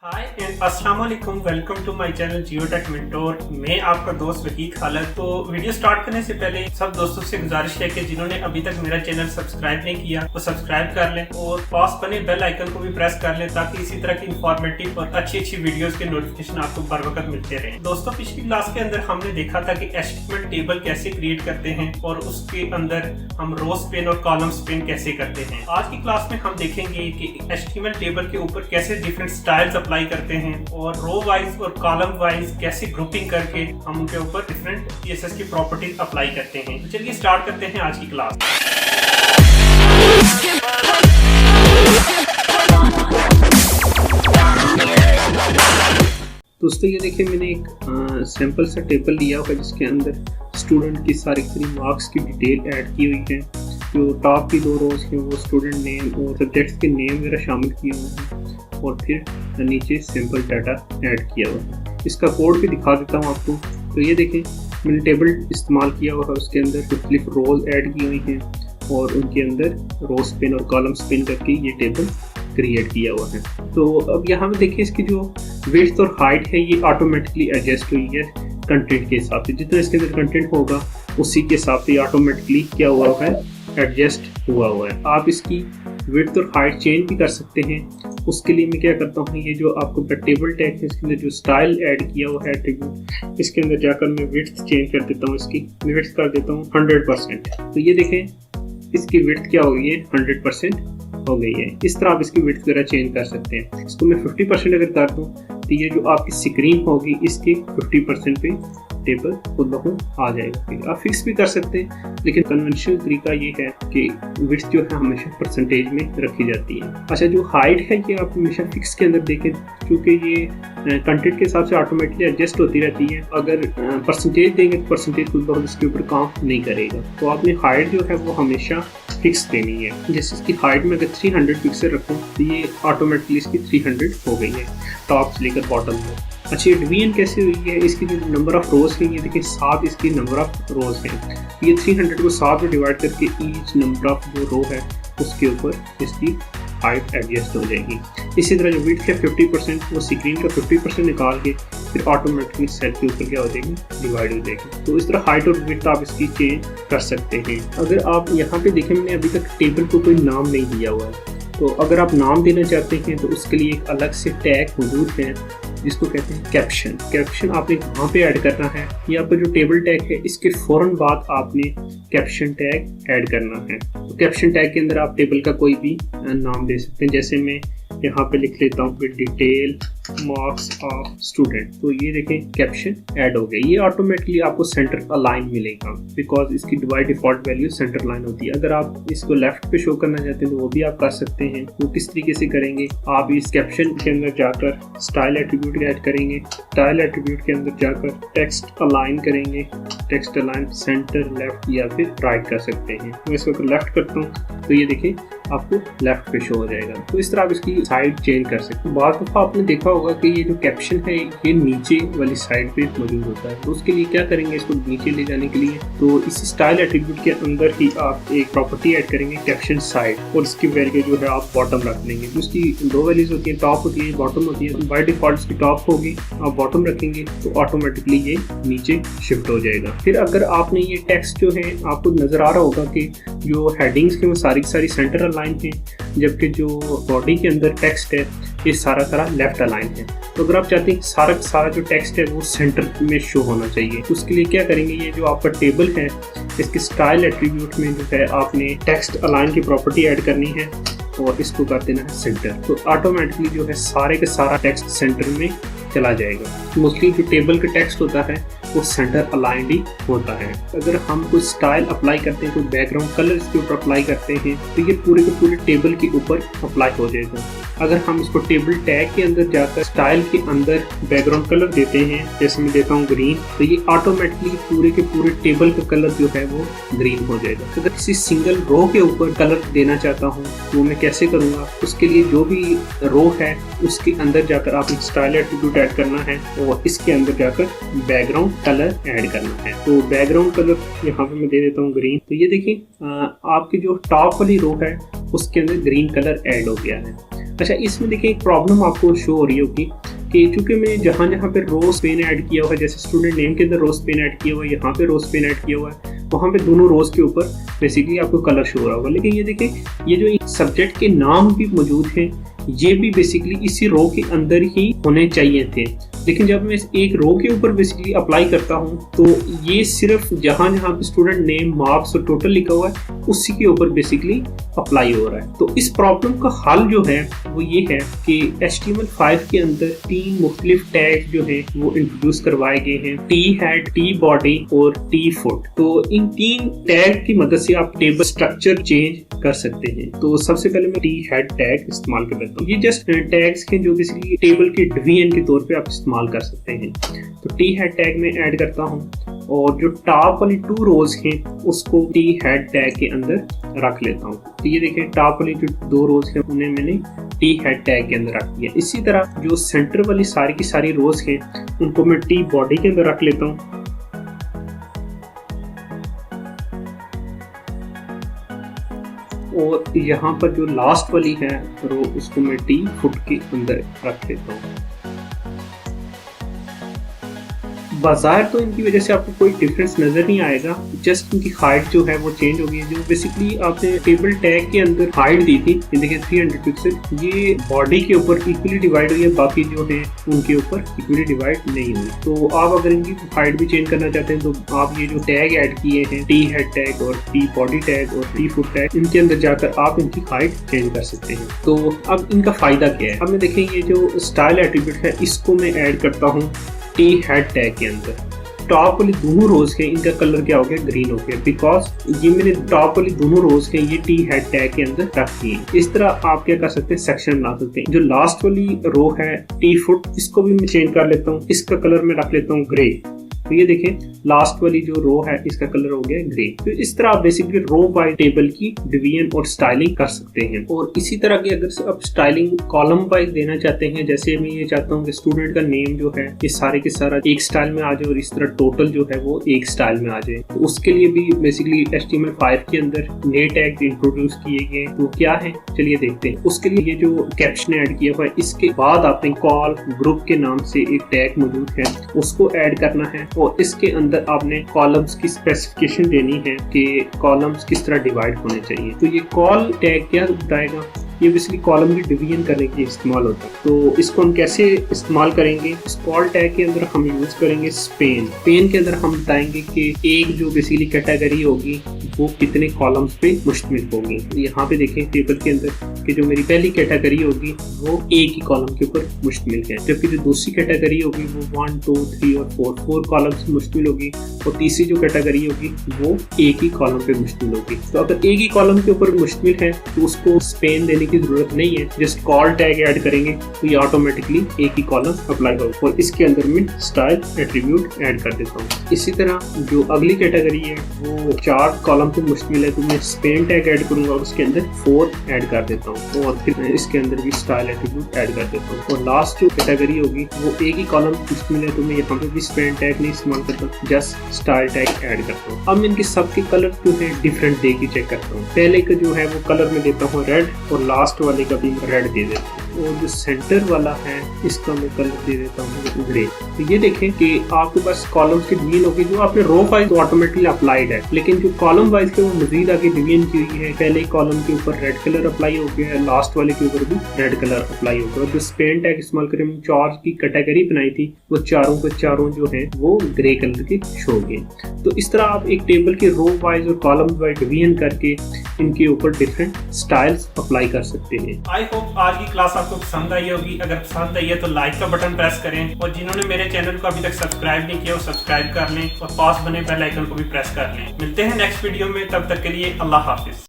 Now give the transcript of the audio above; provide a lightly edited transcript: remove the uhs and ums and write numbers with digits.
हाय and अस्सलाम वालेकुम, welcome to my channel Jio tech mentor. मैं आपका दोस्त वकील खालिद। तो वीडियो स्टार्ट करने से पहले सब दोस्तों से गुजारिश है कि जिन्होंने अभी तक मेरा चैनल सब्सक्राइब नहीं किया वो सब्सक्राइब कर लें और पास बने बेल आइकन को भी प्रेस कर लें ताकि इसी तरह की इंफॉर्मेटिव और अच्छी वीडियोस के नोटिफिकेशन आपको बर वक्त मिलते रहे। दोस्तों, पिछली क्लास के अंदर हमने देखा था कि एचटीएमएल टेबल कैसे क्रिएट करते हैं और उसके अंदर हम रो स्पेन और कॉलम स्पेन कैसे करते हैं। आज की क्लास में हम देखेंगे कि एचटीएमएल टेबल के ऊपर कैसे डिफरेंट स्टाइल्स अप्लाई करते हैं और रो वाइज और कॉलम वाइज कैसे ग्रुपिंग करके हम उनके ऊपर डिफरेंट सीएसएस की प्रॉपर्टीज अप्लाई करते हैं। तो चलिए स्टार्ट करते हैं आज की क्लास। दोस्तों, ये देखिए मैंने एक सैंपल सा टेबल लिया हुआ है जिसके अंदर स्टूडेंट की सारी मार्क्स की डिटेल ऐड की हुई है। जो टॉप की दो रोज हैं वो स्टूडेंट नेम और सब्जेक्ट्स के नेम वगैरह शामिल किए हुए हैं और फिर नीचे सैंपल डाटा ऐड किया हुआ है। इसका कोड भी दिखा देता हूँ आपको। तो ये देखें मैंने टेबल इस्तेमाल किया हुआ है, उसके अंदर मुख्तलिफ रोज ऐड की हुई हैं और उनके अंदर रो स्पिन और कॉलम स्पिन करके ये टेबल क्रिएट किया हुआ है। तो अब यहाँ पे देखिए इसकी जो विड्थ और हाइट है ये ऑटोमेटिकली एडजस्ट हुई है कंटेंट के हिसाब से। जितना इसके अंदर कंटेंट होगा उसी के हिसाब से ऑटोमेटिकली क्या हुआ है, एडजस्ट हुआ है। आप इसकी विड्थ और हाइट चेंज भी कर सकते हैं। उसके लिए मैं क्या करता हूँ, ये जो आपको टेबल टैग है इसके अंदर जो स्टाइल ऐड किया हुआ है एट्रीब्यूट, इसके अंदर जाकर मैं विड्थ चेंज कर देता हूँ। इसकी विड्थ कर देता हूँ 100%। तो ये देखें इसकी विड्थ क्या हो गई है, 100% हो गई है। इस तरह आप इसकी विड्थ वगैरह चेंज कर सकते हैं। इसको मैं 50% अगर कर दूँ तो ये जो आपकी स्क्रीन होगी इसके 50% पे टेबल खुद ब खुद आ जाएगा। आप फिक्स भी कर सकते हैं, लेकिन कन्वेंशनल तरीका ये है कि विड्थ जो है हमेशा परसेंटेज में रखी जाती है। अच्छा, जो हाइट है ये आप हमेशा फिक्स के अंदर देखें क्योंकि ये कंटेंट के हिसाब से ऑटोमेटिकली एडजस्ट होती रहती है। अगर परसेंटेज देंगे तो परसेंटेज खुद ब खुद इसके ऊपर काम नहीं करेगा। तो आपने हाइट जो है वो हमेशा फिक्स देनी है। जैसे इसकी हाइट में अगर 300 पिक्सल रखूँ तो ये ऑटोमेटिकली इसकी 300 हो गई है टॉप से लेकर बॉटम में। अच्छी डिवीजन कैसे हुई है, इसकी जो नंबर ऑफ रोज है ये देखिए 7 इसकी नंबर ऑफ रोज है। ये 300 को 7 में डिवाइड करके ईच नंबर ऑफ जो रो है उसके ऊपर इसकी हाइट एडजस्ट हो जाएगी। इसी तरह जो विड्थ है 50%, वो स्क्रीन का 50% निकाल के फिर ऑटोमेटिकली सेल के ऊपर क्या हो जाएगी, डिवाइड हो जाएगी। तो इस तरह हाइट और विड्थ आप इसकी चेंज कर सकते हैं। अगर आप यहाँ पे देखें मैंने अभी तक टेबल को कोई नाम नहीं दिया हुआ है, तो अगर आप नाम देना चाहते हैं तो उसके लिए एक अलग से टैग मौजूद है जिसको कहते हैं कैप्शन। कैप्शन आपने कहाँ पे ऐड करना है, ये आपका जो टेबल टैग है इसके फौरन बाद आपने कैप्शन टैग ऐड करना है। तो कैप्शन टैग के अंदर आप टेबल का कोई भी नाम दे सकते हैं। जैसे मैं यहाँ पे लिख लेता हूँ डिटेल मार्क्स ऑफ स्टूडेंट। तो ये देखें कैप्शन ऐड हो गया। ये ऑटोमेटिकली आपको सेंटर अलाइन मिलेगा बिकॉज इसकी डिफॉल्ट वैल्यू सेंटर लाइन होती है। अगर आप इसको लेफ्ट पे शो करना चाहते हैं तो वो भी आप कर सकते हैं। वो किस तरीके से करेंगे, आप इस कैप्शन के अंदर जाकर स्टाइल एट्रीब्यूट ऐड करेंगे। स्टाइल एट्रीब्यूट के अंदर जाकर टेक्स्ट अलाइन करेंगे। टेक्स्ट अलाइन सेंटर लेफ्ट या फिर राइट कर सकते हैं। मैं इसको अगर लेफ्ट करता हूँ तो ये देखिए आपको लेफ्ट पे शो हो जाएगा। तो इस तरह आप इसकी साइड चेंज कर सकते हैं। बाद दफ़ा आपने देखा होगा कि ये जो कैप्शन है ये नीचे वाली साइड पे मौजूद होता है। तो उसके लिए क्या करेंगे, इसको नीचे ले जाने के लिए तो इसी स्टाइल एट्रीब्यूट के अंदर ही आप एक प्रॉपर्टी ऐड करेंगे कैप्शन साइड, और इसकी वैल्यू जो है आप बॉटम रख लेंगे। तो उसकी दो वैल्यूज होती है, टॉप होती है, बॉटम होती है। बाय डिफॉल्ट इसकी टॉप होगी, आप बॉटम रखेंगे तो ऑटोमेटिकली ये नीचे शिफ्ट हो जाएगा। फिर अगर आपने ये टेक्स्ट जो है आपको नजर आ रहा होगा कि जो हेडिंग्स के वो सारी सेंटर अलाइन है, जबकि जो बॉडी के अंदर टेक्स्ट है ये सारा लेफ्ट अलाइन है। तो अगर आप चाहते हैं सारा जो टेक्स्ट है वो सेंटर में शो होना चाहिए, तो उसके लिए क्या करेंगे, ये जो आपका टेबल है इसके स्टाइल एट्रीब्यूट में जो है आपने टेक्स्ट अलाइन की प्रॉपर्टी ऐड करनी है और इसको कर देना है सेंटर। तो ऑटोमेटिकली जो है सारे का सारा टेक्स्ट सेंटर में चला जाएगा। मोस्टली जो टेबल का टेक्स्ट होता है वो सेंटर अलाइंड ही होता है। अगर हम कोई स्टाइल अप्लाई करते हैं, कोई बैकग्राउंड कलर इसके ऊपर अप्लाई करते हैं तो ये पूरे के पूरे टेबल के ऊपर अप्लाई हो जाएगा। अगर हम इसको टेबल टैग के अंदर जाकर स्टाइल के अंदर बैकग्राउंड कलर देते हैं, जैसे मैं देता हूँ ग्रीन, तो ये ऑटोमेटिकली पूरे के पूरे टेबल का कलर जो है वो ग्रीन हो जाएगा। अगर किसी सिंगल रो के ऊपर कलर देना चाहता हूँ वो मैं कैसे करूँगा, उसके लिए जो भी रो है उसके अंदर जाकर आपने स्टाइल एट्रीब्यूट ऐड करना है और इसके अंदर जाकर बैकग्राउंड कलर ऐड करना है। तो बैकग्राउंड कलर यहाँ पे मैं दे देता हूँ ग्रीन। तो ये देखिए आपकी जो टॉप वाली रो है उसके अंदर ग्रीन कलर ऐड हो गया है। अच्छा, इसमें देखिए एक प्रॉब्लम आपको शो हो रही होगी कि चूंकि मैंने जहाँ जहाँ पे रो स्पेन ऐड किया हुआ है, जैसे स्टूडेंट नेम के अंदर रो स्पेन ऐड किया हुआ है, यहाँ पे रो स्पेन ऐड किया हुआ है, वहाँ पे दोनों रोज के ऊपर बेसिकली आपको कलर शो हो रहा होगा। लेकिन ये देखिए, ये जो सब्जेक्ट के नाम भी मौजूद हैं, ये भी बेसिकली इसी रो के अंदर ही होने चाहिए थे। लेकिन जब मैं एक रो के ऊपर बेसिकली अप्लाई करता हूँ तो ये सिर्फ जहाँ जहाँ पे स्टूडेंट नेम, मार्क्स और टोटल लिखा हुआ है उसी के ऊपर बेसिकली अप्लाई हो रहा है। तो इस प्रॉब्लम का हल जो है वो ये है कि HTML5 के अंदर 3 मुख्तलिफ टैग जो है वो इंट्रोड्यूस करवाए गए हैं, टी हेड, टी बॉडी और टी फुट। तो इन 3 टैग की मदद से आप टेबल स्ट्रक्चर चेंज कर सकते हैं। तो सबसे पहले मैं टी हेड टैग इस्तेमाल कर लेता हूँ। ये जस्ट टैग्स हैं जो बेसिकली टेबल के डिवीजन के तौर पे आप इस्तेमाल कर सकते हैं। तो टी हेड टैग में ऐड करता हूँ और जो टॉप वाली 2 रोज हैं उसको टी हेड टैग के अंदर रख लेता हूँ। तो ये देखिए, टॉप वाली जो 2 रोज हैं उन्हें मैंने टी हेड टैग के अंदर रख दिया। इसी तरह जो सेंटर वाली सारी की सारी रोज हैं उनको मैं टी बॉडी के अंदर रख लेता हूँ। और यहाँ पर जो लास्ट वाली है रो उसको मैं टी फुट के अंदर रख लेता हूँ। बाजार तो इनकी वजह से आपको कोई डिफरेंस नजर नहीं आएगा, जस्ट इनकी हाइट जो है वो चेंज हो गई है। जो बेसिकली आपने टेबल टैग के अंदर हाइट दी थी, ये देखिए 300 पिक्सल, ये बॉडी के ऊपर इक्वली डिवाइड हुई है, बाकी जो है उनके ऊपर इक्वली डिवाइड नहीं हुई। तो आप अगर इनकी हाइट भी चेंज करना चाहते हैं तो आप ये जो टैग ऐड किए हैं, टी हेड टैग और टी बॉडी टैग और टी फुट टैग, इनके अंदर जाकर आप इनकी हाइट चेंज कर सकते हैं। तो अब इनका फायदा क्या है? अब मैं देखें, ये जो स्टाइल एट्रीब्यूट है इसको मैं ऐड करता हूँ टी हेड टैग के अंदर। टॉप वाली दोनों रोज के इनका कलर क्या हो गया? ग्रीन हो गया, बिकॉज ये मैंने टॉप वाली दोनों रोज के ये टी हेड टैग के अंदर रख दिए। इस तरह आप क्या कर सकते हैं? सेक्शन बना सकते हैं। जो लास्ट वाली रो है टी फुट, इसको भी मैं चेंज कर लेता हूँ। इसका कलर मैं रख लेता हूँ ग्रे। तो ये देखें, लास्ट वाली जो रो है इसका कलर हो गया ग्रे। तो इस तरह आप बेसिकली रो बाय टेबल की डिवीजन और स्टाइलिंग कर सकते हैं। और इसी तरह की अगर आप स्टाइलिंग कॉलम वाइज देना चाहते हैं, जैसे मैं ये चाहता हूँ कि स्टूडेंट का नेम जो है ये सारे के सारा एक स्टाइल में आ जाए और इस तरह टोटल जो है वो एक स्टाइल में आ जाए, तो उसके लिए भी बेसिकली HTML5 के अंदर नए टैग इंट्रोड्यूस किए गए। तो क्या है, चलिए देखते हैं। उसके लिए ये जो कैप्शन ऐड किया हुआ है, इसके बाद आपने कॉल ग्रुप के नाम से एक टैग मौजूद है उसको ऐड करना है। और इसके अंदर आपने कॉलम्स की स्पेसिफिकेशन देनी है कि कॉलम्स किस तरह डिवाइड होने चाहिए। तो ये कॉल टैग क्या बताएगा? ये बेसिकली कॉलम की डिवीजन करने के लिए इस्तेमाल होता है। तो इसको हम कैसे इस्तेमाल करेंगे? इस कॉल टैग के अंदर हम यूज करेंगे स्पेन। स्पेन के अंदर हम बताएंगे कि एक जो बेसिकली कैटेगरी होगी वो कितने कॉलम्स पे मुश्तमिल होगी। यहाँ पे देखें टेबल के अंदर कि जो मेरी पहली कैटेगरी होगी वो एक ही कॉलम के ऊपर मुश्तमिल है, जबकि जो दूसरी कैटेगरी होगी वो 1, 2, 3 और 4 कॉलम्स पे मुश्तमिल होगी। और तीसरी जो कैटेगरी होगी वो एक ही कॉलम पे मुश्तमिल होगी। तो अगर एक ही कॉलम के ऊपर मुश्तमिल है तो उसको स्पेन देने की जरूरत नहीं है, जस्ट कॉल टैग ऐड करेंगे तो ये ऑटोमेटिकली एक ही कॉलम अप्लाई होगा। और इसके अंदर मैं स्टाइल एट्रीब्यूट ऐड कर देता हूँ। इसी तरह जो अगली कैटेगरी है वो 4 कॉलम पे मुश्तमिल है, तो मैं स्पेन टैग ऐड करूंगा और उसके अंदर 4 ऐड कर देता हूँ। और फिर इसके अंदर भी स्टाइल एट्रीब्यूट ऐड कर देता हूँ। और लास्ट जो कैटेगरी होगी वो एक ही कॉलम मुश्तमिल है, तो मैं यहाँ पे भी स्पेन टैग नहीं इस्तेमाल करता, जस्ट स्टाइल टैग ऐड करता हूँ। अब इनके सबके कलर जो है डिफरेंट दे के चेक करता हूँ। पहले का जो है वो कलर में देता हूँ रेड और लास्ट वाले का भी रेड दे देता हूँ। और जो सेंटर वाला है इसका मैं कलर दे देता हूँ ग्रे। तो ये देखें कि आपके पास कॉलम्स की डिवीजन होगी। जो आपने रो वाइज ऑटोमेटिकली अप्लाइड है, लेकिन जो कॉलम वाइज के वो मजीद आगे डिवीजन की हुई है। पहले कॉलम के ऊपर रेड कलर अप्लाई हो गया है, लास्ट वाले के ऊपर भी रेड कलर अप्लाई हो गया। और जो स्पेन टैग इस्तेमाल करें, 4 की कैटेगरी बनाई थी, वो चारों के चारों जो है वो ग्रे कलर के शो गए। तो इस तरह आप एक टेबल के रो वाइज और कॉलम वाइज डिवीजन करके इनके ऊपर डिफरेंट स्टाइल्स अप्लाई कर सकते हैं। आई होप आज की क्लास आपको पसंद आई होगी। अगर पसंद आई है तो लाइक का बटन प्रेस करें, और जिन्होंने मेरे चैनल को अभी तक सब्सक्राइब नहीं किया वो सब्सक्राइब कर लें और पास बने बेल आइकन को भी प्रेस कर लें। मिलते हैं नेक्स्ट वीडियो में, तब तक के लिए अल्लाह हाफिज।